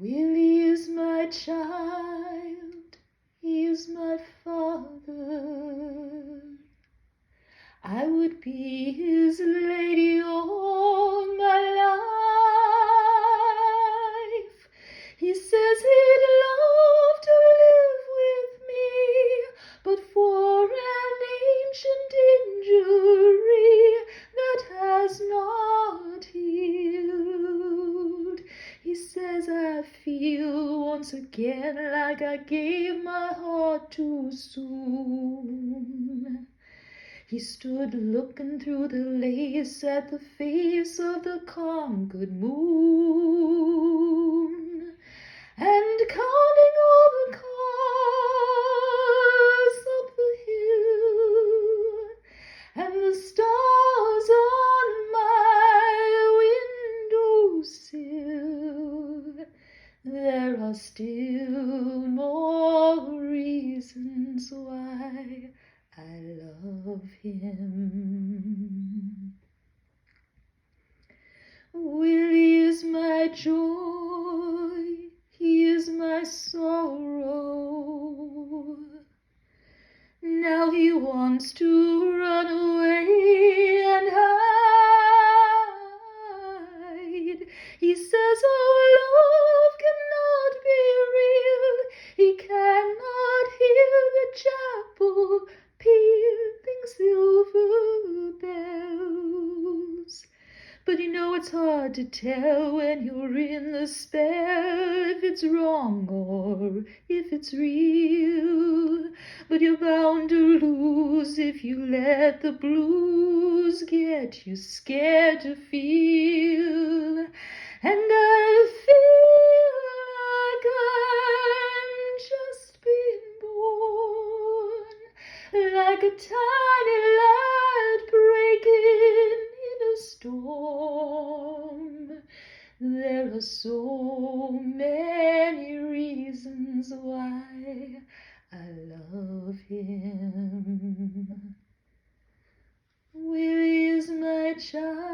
Willie is my child, he is my father. I would be his lady all my life. He says he'd love to live with me, but for an ancient injury that has not healed. He says I feel once again like I gave my heart too soon. He stood looking through the lace at the face of the conquered moon, and counting all the cars up the hill, and the stars on my windowsill. There are still more reasons why I love him. Willie is my joy, he is my sorrow. Now he wants to run away and hide. He says our love cannot be real. He cannot hear the chapel pealing silver bells. But you know it's hard to tell when you're in the spell if it's wrong or if it's real. But you're bound to lose if you let the blues get you scared to feel. And I feel like I'm just being born, like a tiny light breaking in a storm. There are so many reasons why I love him. Willie is my child.